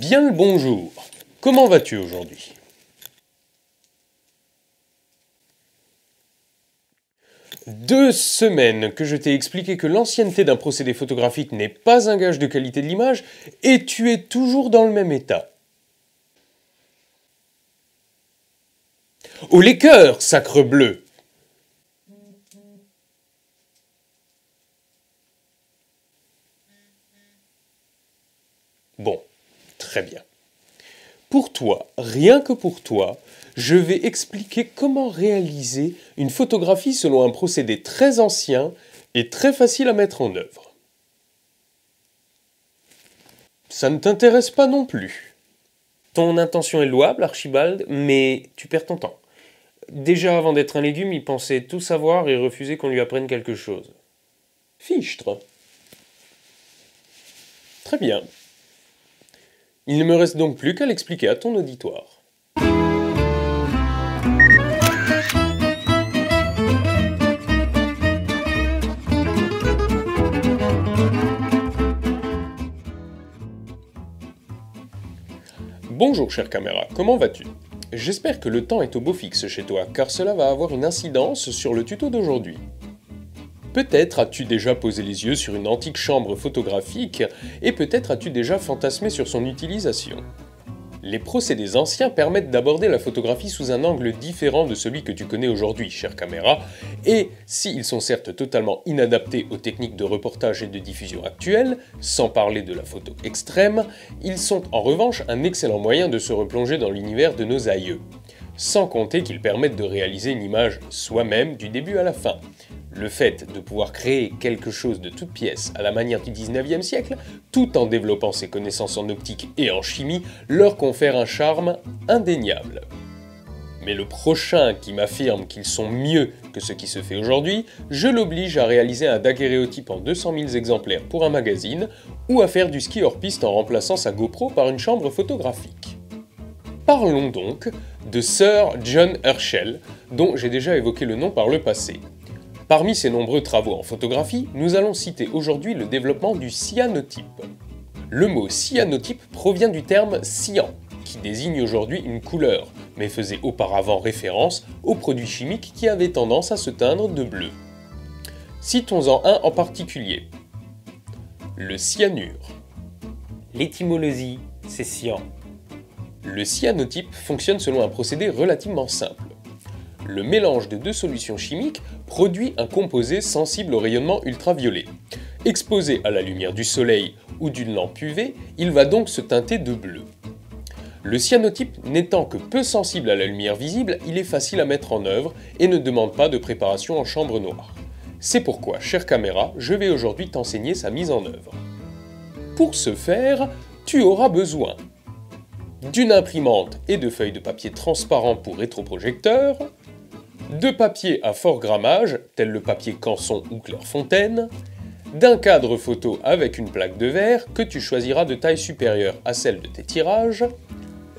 Bien le bonjour. Comment vas-tu aujourd'hui? Deux semaines que je t'ai expliqué que l'ancienneté d'un procédé photographique n'est pas un gage de qualité de l'image et tu es toujours dans le même état. Au les cœurs, sacrebleu! Bon, très bien. Pour toi, rien que pour toi, je vais expliquer comment réaliser une photographie selon un procédé très ancien et très facile à mettre en œuvre. Ça ne t'intéresse pas non plus. Ton intention est louable, Archibald, mais tu perds ton temps. Déjà avant d'être un légume, il pensait tout savoir et refusait qu'on lui apprenne quelque chose. Fichtre. Très bien. Il ne me reste donc plus qu'à l'expliquer à ton auditoire. Bonjour chère caméra, comment vas-tu? J'espère que le temps est au beau fixe chez toi, car cela va avoir une incidence sur le tuto d'aujourd'hui. Peut-être as-tu déjà posé les yeux sur une antique chambre photographique, et peut-être as-tu déjà fantasmé sur son utilisation. Les procédés anciens permettent d'aborder la photographie sous un angle différent de celui que tu connais aujourd'hui, chère caméra, et s'ils sont certes totalement inadaptés aux techniques de reportage et de diffusion actuelles, sans parler de la photo extrême, ils sont en revanche un excellent moyen de se replonger dans l'univers de nos aïeux. Sans compter qu'ils permettent de réaliser une image soi-même du début à la fin. Le fait de pouvoir créer quelque chose de toute pièce à la manière du 19e siècle, tout en développant ses connaissances en optique et en chimie, leur confère un charme indéniable. Mais le prochain qui m'affirme qu'ils sont mieux que ce qui se fait aujourd'hui, je l'oblige à réaliser un daguerréotype en 200 000 exemplaires pour un magazine, ou à faire du ski hors piste en remplaçant sa GoPro par une chambre photographique. Parlons donc de Sir John Herschel, dont j'ai déjà évoqué le nom par le passé. Parmi ses nombreux travaux en photographie, nous allons citer aujourd'hui le développement du cyanotype. Le mot cyanotype provient du terme cyan, qui désigne aujourd'hui une couleur, mais faisait auparavant référence aux produits chimiques qui avaient tendance à se teindre de bleu. Citons-en un en particulier. Le cyanure. L'étymologie, c'est cyan. Le cyanotype fonctionne selon un procédé relativement simple. Le mélange de deux solutions chimiques produit un composé sensible au rayonnement ultraviolet. Exposé à la lumière du soleil ou d'une lampe UV, il va donc se teinter de bleu. Le cyanotype n'étant que peu sensible à la lumière visible, il est facile à mettre en œuvre et ne demande pas de préparation en chambre noire. C'est pourquoi, chère caméra, je vais aujourd'hui t'enseigner sa mise en œuvre. Pour ce faire, tu auras besoin d'une imprimante et de feuilles de papier transparent pour rétroprojecteur, de papier à fort grammage, tel le papier Canson ou Clairefontaine, d'un cadre photo avec une plaque de verre que tu choisiras de taille supérieure à celle de tes tirages,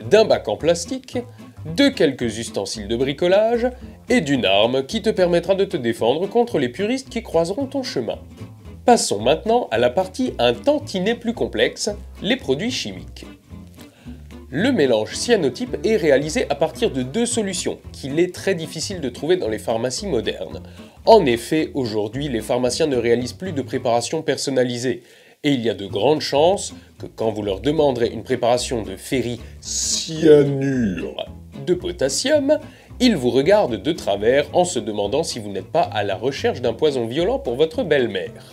d'un bac en plastique, de quelques ustensiles de bricolage et d'une arme qui te permettra de te défendre contre les puristes qui croiseront ton chemin. Passons maintenant à la partie un tantinet plus complexe, les produits chimiques. Le mélange cyanotype est réalisé à partir de deux solutions, qu'il est très difficile de trouver dans les pharmacies modernes. En effet, aujourd'hui, les pharmaciens ne réalisent plus de préparation personnalisée, et il y a de grandes chances que quand vous leur demanderez une préparation de ferricyanure de potassium, ils vous regardent de travers en se demandant si vous n'êtes pas à la recherche d'un poison violent pour votre belle-mère.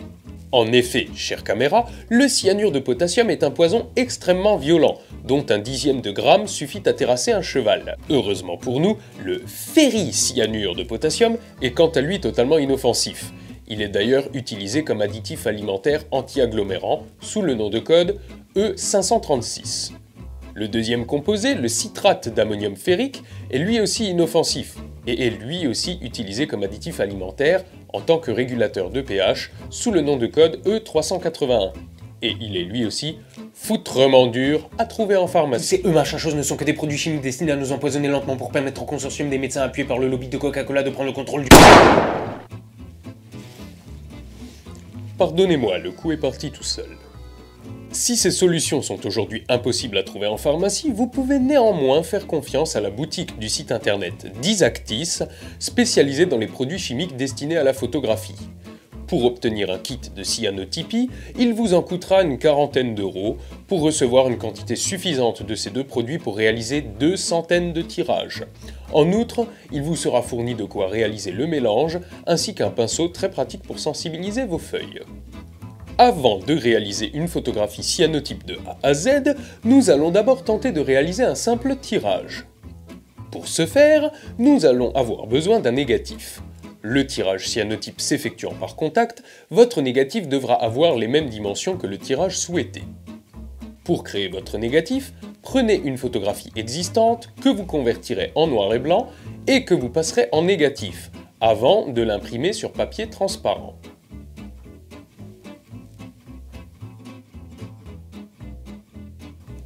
En effet, chère caméra, le cyanure de potassium est un poison extrêmement violent, dont un dixième de gramme suffit à terrasser un cheval. Heureusement pour nous, le ferricyanure de potassium est quant à lui totalement inoffensif. Il est d'ailleurs utilisé comme additif alimentaire anti-agglomérant sous le nom de code E536. Le deuxième composé, le citrate d'ammonium ferrique, est lui aussi inoffensif et est lui aussi utilisé comme additif alimentaire en tant que régulateur de pH sous le nom de code E381. Et il est lui aussi foutrement dur à trouver en pharmacie. Ces machin choses ne sont que des produits chimiques destinés à nous empoisonner lentement pour permettre au consortium des médecins appuyés par le lobby de Coca-Cola de prendre le contrôle du... Pardonnez-moi, le coup est parti tout seul. Si ces solutions sont aujourd'hui impossibles à trouver en pharmacie, vous pouvez néanmoins faire confiance à la boutique du site internet d'Isactis, spécialisée dans les produits chimiques destinés à la photographie. Pour obtenir un kit de cyanotypie, il vous en coûtera une quarantaine d'euros pour recevoir une quantité suffisante de ces deux produits pour réaliser 200 de tirages. En outre, il vous sera fourni de quoi réaliser le mélange, ainsi qu'un pinceau très pratique pour sensibiliser vos feuilles. Avant de réaliser une photographie cyanotype de A à Z, nous allons d'abord tenter de réaliser un simple tirage. Pour ce faire, nous allons avoir besoin d'un négatif. Le tirage cyanotype s'effectuant par contact, votre négatif devra avoir les mêmes dimensions que le tirage souhaité. Pour créer votre négatif, prenez une photographie existante que vous convertirez en noir et blanc et que vous passerez en négatif, avant de l'imprimer sur papier transparent.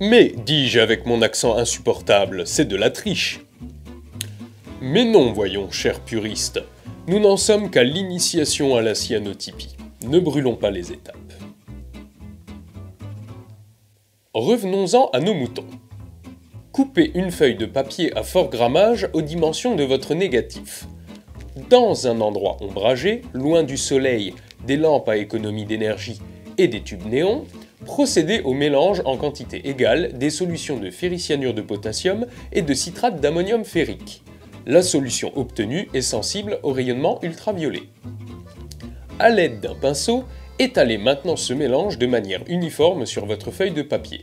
Mais, dis-je avec mon accent insupportable, c'est de la triche. Mais non, voyons, cher puriste. Nous n'en sommes qu'à l'initiation à la cyanotypie. Ne brûlons pas les étapes. Revenons-en à nos moutons. Coupez une feuille de papier à fort grammage aux dimensions de votre négatif. Dans un endroit ombragé, loin du soleil, des lampes à économie d'énergie et des tubes néons, procédez au mélange en quantité égale des solutions de ferricyanure de potassium et de citrate d'ammonium ferrique. La solution obtenue est sensible au rayonnement ultraviolet. A l'aide d'un pinceau, étalez maintenant ce mélange de manière uniforme sur votre feuille de papier.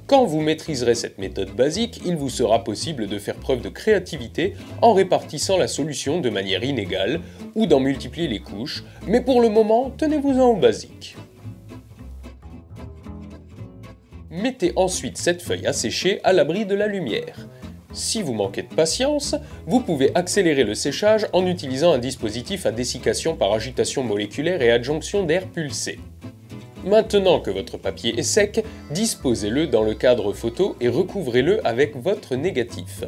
Quand vous maîtriserez cette méthode basique, il vous sera possible de faire preuve de créativité en répartissant la solution de manière inégale ou d'en multiplier les couches, mais pour le moment, tenez-vous-en au basique. Mettez ensuite cette feuille à sécher à l'abri de la lumière. Si vous manquez de patience, vous pouvez accélérer le séchage en utilisant un dispositif à dessiccation par agitation moléculaire et adjonction d'air pulsé. Maintenant que votre papier est sec, disposez-le dans le cadre photo et recouvrez-le avec votre négatif.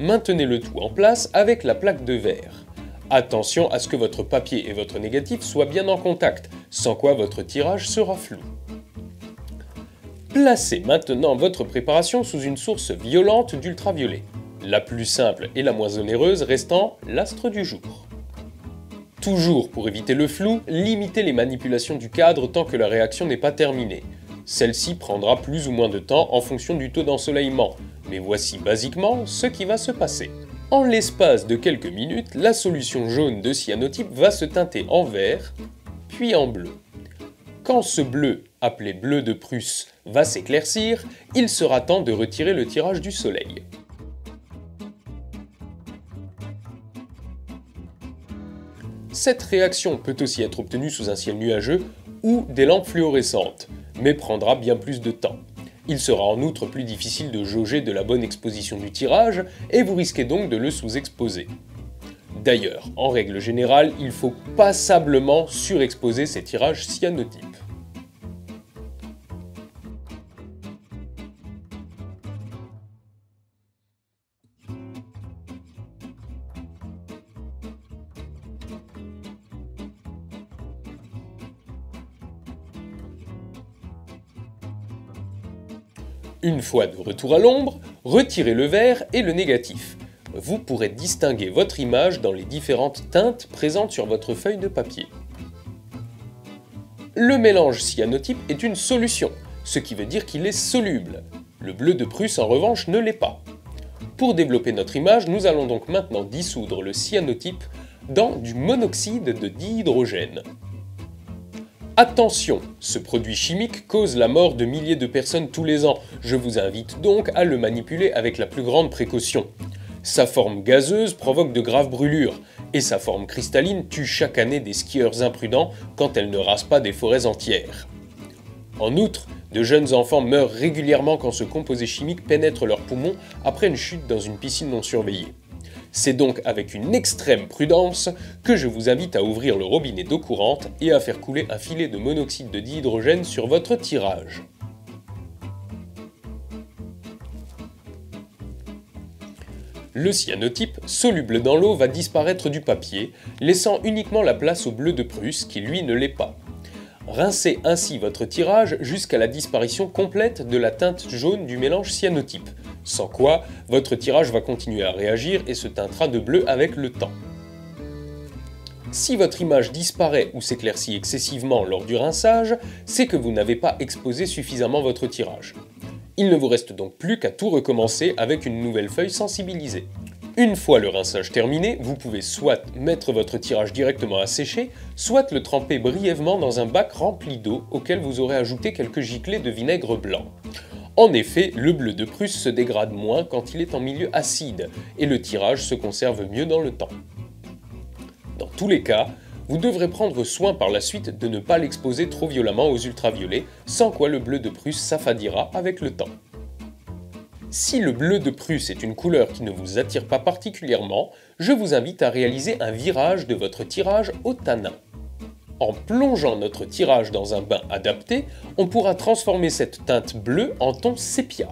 Maintenez le tout en place avec la plaque de verre. Attention à ce que votre papier et votre négatif soient bien en contact, sans quoi votre tirage sera flou. Placez maintenant votre préparation sous une source violente d'ultraviolet, la plus simple et la moins onéreuse restant l'astre du jour. Toujours pour éviter le flou, limitez les manipulations du cadre tant que la réaction n'est pas terminée. Celle-ci prendra plus ou moins de temps en fonction du taux d'ensoleillement, mais voici basiquement ce qui va se passer. En l'espace de quelques minutes, la solution jaune de cyanotype va se teinter en vert, puis en bleu. Quand ce bleu, appelé bleu de Prusse, va s'éclaircir, il sera temps de retirer le tirage du soleil. Cette réaction peut aussi être obtenue sous un ciel nuageux ou des lampes fluorescentes, mais prendra bien plus de temps. Il sera en outre plus difficile de jauger de la bonne exposition du tirage et vous risquez donc de le sous-exposer. D'ailleurs, en règle générale, il faut passablement surexposer ces tirages cyanotypes. Une fois de retour à l'ombre, retirez le verre et le négatif. Vous pourrez distinguer votre image dans les différentes teintes présentes sur votre feuille de papier. Le mélange cyanotype est une solution, ce qui veut dire qu'il est soluble. Le bleu de Prusse en revanche ne l'est pas. Pour développer notre image, nous allons donc maintenant dissoudre le cyanotype dans du monoxyde de dihydrogène. Attention, ce produit chimique cause la mort de milliers de personnes tous les ans. Je vous invite donc à le manipuler avec la plus grande précaution. Sa forme gazeuse provoque de graves brûlures, et sa forme cristalline tue chaque année des skieurs imprudents quand elle ne rase pas des forêts entières. En outre, de jeunes enfants meurent régulièrement quand ce composé chimique pénètre leurs poumons après une chute dans une piscine non surveillée. C'est donc avec une extrême prudence que je vous invite à ouvrir le robinet d'eau courante et à faire couler un filet de monoxyde de dihydrogène sur votre tirage. Le cyanotype, soluble dans l'eau, va disparaître du papier, laissant uniquement la place au bleu de Prusse qui lui ne l'est pas. Rincez ainsi votre tirage jusqu'à la disparition complète de la teinte jaune du mélange cyanotype, sans quoi votre tirage va continuer à réagir et se teintera de bleu avec le temps. Si votre image disparaît ou s'éclaircit excessivement lors du rinçage, c'est que vous n'avez pas exposé suffisamment votre tirage. Il ne vous reste donc plus qu'à tout recommencer avec une nouvelle feuille sensibilisée. Une fois le rinçage terminé, vous pouvez soit mettre votre tirage directement à sécher, soit le tremper brièvement dans un bac rempli d'eau auquel vous aurez ajouté quelques giclées de vinaigre blanc. En effet, le bleu de Prusse se dégrade moins quand il est en milieu acide, et le tirage se conserve mieux dans le temps. Dans tous les cas, vous devrez prendre soin par la suite de ne pas l'exposer trop violemment aux ultraviolets, sans quoi le bleu de Prusse s'affadira avec le temps. Si le bleu de Prusse est une couleur qui ne vous attire pas particulièrement, je vous invite à réaliser un virage de votre tirage au tanin. En plongeant notre tirage dans un bain adapté, on pourra transformer cette teinte bleue en ton sépia.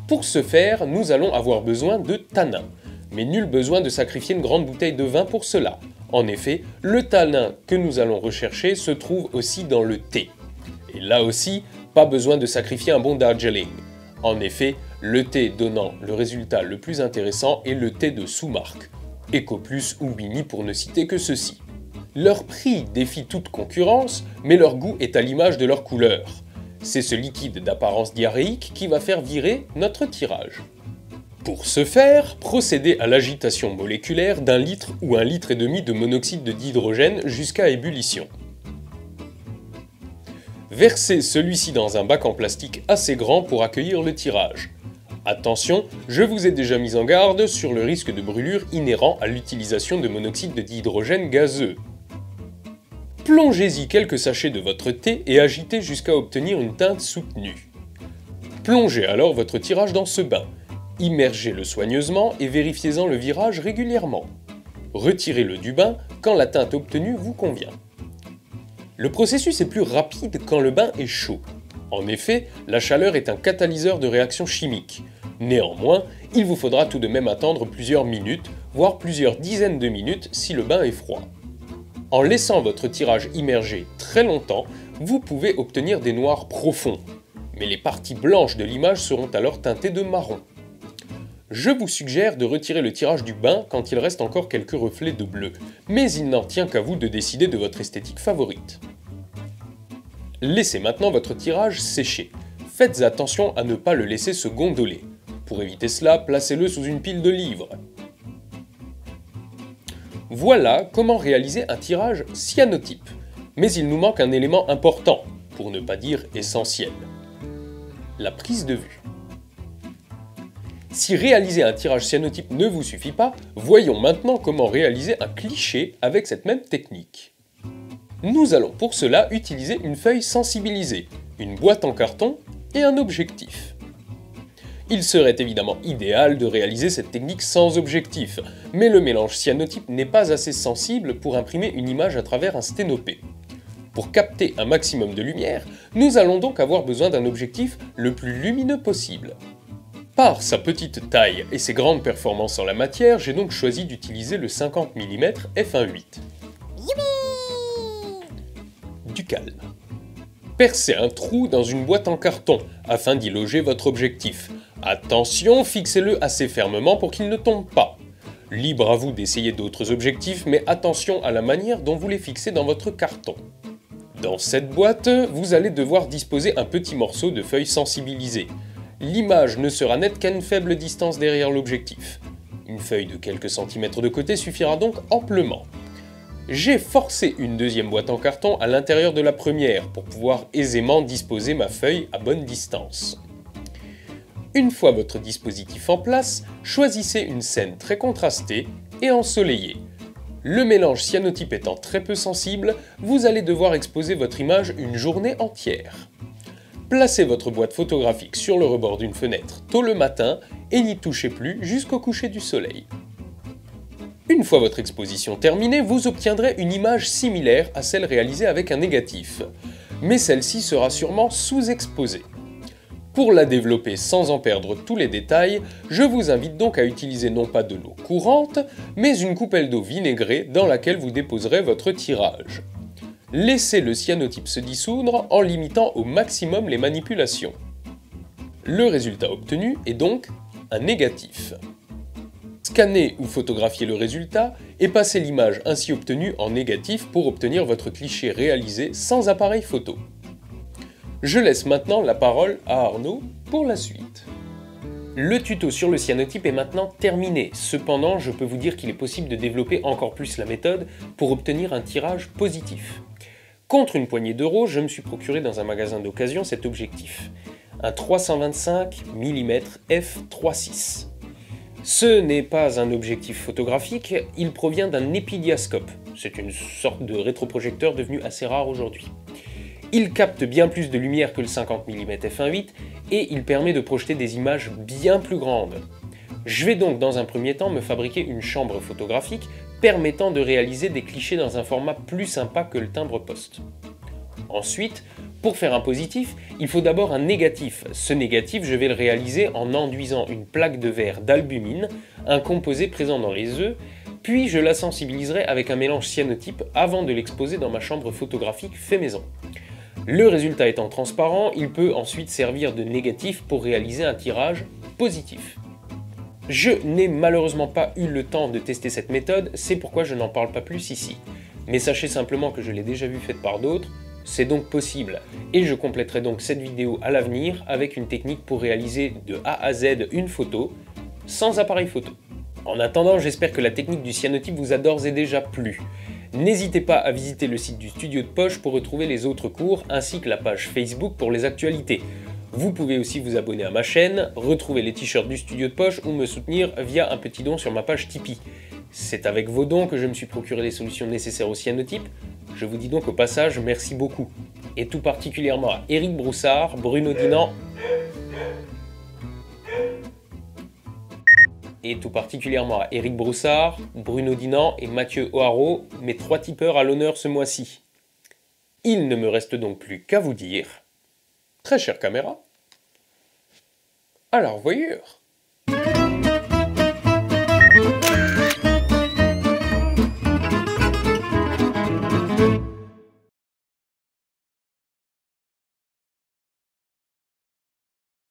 Pour ce faire, nous allons avoir besoin de tanin, mais nul besoin de sacrifier une grande bouteille de vin pour cela. En effet, le tanin que nous allons rechercher se trouve aussi dans le thé. Et là aussi, pas besoin de sacrifier un bon Darjeeling. En effet, le thé donnant le résultat le plus intéressant est le thé de sous-marque, Ecoplus ou Winnie pour ne citer que ceux-ci. Leur prix défie toute concurrence, mais leur goût est à l'image de leur couleur. C'est ce liquide d'apparence diarrhéique qui va faire virer notre tirage. Pour ce faire, procédez à l'agitation moléculaire d'1 litre ou 1,5 litre de monoxyde d'hydrogène jusqu'à ébullition. Versez celui-ci dans un bac en plastique assez grand pour accueillir le tirage. Attention, je vous ai déjà mis en garde sur le risque de brûlure inhérent à l'utilisation de monoxyde d'hydrogène gazeux. Plongez-y quelques sachets de votre thé et agitez jusqu'à obtenir une teinte soutenue. Plongez alors votre tirage dans ce bain. Immergez-le soigneusement et vérifiez-en le virage régulièrement. Retirez-le du bain quand la teinte obtenue vous convient. Le processus est plus rapide quand le bain est chaud. En effet, la chaleur est un catalyseur de réaction chimique. Néanmoins, il vous faudra tout de même attendre plusieurs minutes, voire plusieurs dizaines de minutes si le bain est froid. En laissant votre tirage immerger très longtemps, vous pouvez obtenir des noirs profonds, mais les parties blanches de l'image seront alors teintées de marron. Je vous suggère de retirer le tirage du bain quand il reste encore quelques reflets de bleu, mais il n'en tient qu'à vous de décider de votre esthétique favorite. Laissez maintenant votre tirage sécher. Faites attention à ne pas le laisser se gondoler. Pour éviter cela, placez-le sous une pile de livres. Voilà comment réaliser un tirage cyanotype. Mais il nous manque un élément important, pour ne pas dire essentiel. La prise de vue. Si réaliser un tirage cyanotype ne vous suffit pas, voyons maintenant comment réaliser un cliché avec cette même technique. Nous allons pour cela utiliser une feuille sensibilisée, une boîte en carton et un objectif. Il serait évidemment idéal de réaliser cette technique sans objectif, mais le mélange cyanotype n'est pas assez sensible pour imprimer une image à travers un sténopé. Pour capter un maximum de lumière, nous allons donc avoir besoin d'un objectif le plus lumineux possible. Par sa petite taille et ses grandes performances en la matière, j'ai donc choisi d'utiliser le 50 mm f1.8. Du calme. Percez un trou dans une boîte en carton afin d'y loger votre objectif. Attention, fixez-le assez fermement pour qu'il ne tombe pas. Libre à vous d'essayer d'autres objectifs, mais attention à la manière dont vous les fixez dans votre carton. Dans cette boîte, vous allez devoir disposer un petit morceau de feuille sensibilisée. L'image ne sera nette qu'à une faible distance derrière l'objectif. Une feuille de quelques centimètres de côté suffira donc amplement. J'ai forcé une deuxième boîte en carton à l'intérieur de la première pour pouvoir aisément disposer ma feuille à bonne distance. Une fois votre dispositif en place, choisissez une scène très contrastée et ensoleillée. Le mélange cyanotype étant très peu sensible, vous allez devoir exposer votre image une journée entière. Placez votre boîte photographique sur le rebord d'une fenêtre tôt le matin et n'y touchez plus jusqu'au coucher du soleil. Une fois votre exposition terminée, vous obtiendrez une image similaire à celle réalisée avec un négatif, mais celle-ci sera sûrement sous-exposée. Pour la développer sans en perdre tous les détails, je vous invite donc à utiliser non pas de l'eau courante, mais une coupelle d'eau vinaigrée dans laquelle vous déposerez votre tirage. Laissez le cyanotype se dissoudre en limitant au maximum les manipulations. Le résultat obtenu est donc un négatif. Scannez ou photographiez le résultat et passez l'image ainsi obtenue en négatif pour obtenir votre cliché réalisé sans appareil photo. Je laisse maintenant la parole à Arnaud pour la suite. Le tuto sur le cyanotype est maintenant terminé. Cependant, je peux vous dire qu'il est possible de développer encore plus la méthode pour obtenir un tirage positif. Contre une poignée d'euros, je me suis procuré dans un magasin d'occasion cet objectif. Un 325 mm f3.6. Ce n'est pas un objectif photographique, il provient d'un épidiascope. C'est une sorte de rétroprojecteur devenu assez rare aujourd'hui. Il capte bien plus de lumière que le 50 mm f1.8 et il permet de projeter des images bien plus grandes. Je vais donc dans un premier temps me fabriquer une chambre photographique permettant de réaliser des clichés dans un format plus sympa que le timbre-poste. Ensuite, pour faire un positif, il faut d'abord un négatif. Ce négatif, je vais le réaliser en enduisant une plaque de verre d'albumine, un composé présent dans les œufs, puis je la sensibiliserai avec un mélange cyanotype avant de l'exposer dans ma chambre photographique fait maison. Le résultat étant transparent, il peut ensuite servir de négatif pour réaliser un tirage positif. Je n'ai malheureusement pas eu le temps de tester cette méthode, c'est pourquoi je n'en parle pas plus ici. Mais sachez simplement que je l'ai déjà vue faite par d'autres, c'est donc possible. Et je compléterai donc cette vidéo à l'avenir avec une technique pour réaliser de A à Z une photo, sans appareil photo. En attendant, j'espère que la technique du cyanotype vous a d'ores et déjà plu. N'hésitez pas à visiter le site du Studio de Poche pour retrouver les autres cours, ainsi que la page Facebook pour les actualités. Vous pouvez aussi vous abonner à ma chaîne, retrouver les t-shirts du Studio de Poche ou me soutenir via un petit don sur ma page Tipeee. C'est avec vos dons que je me suis procuré les solutions nécessaires au cyanotype. Je vous dis donc au passage merci beaucoup. Et tout particulièrement à Eric Broussard, Bruno Dinan et Mathieu O'Haraud, mes 3 tipeurs à l'honneur ce mois-ci. Il ne me reste donc plus qu'à vous dire, très chère caméra, à la revoyure.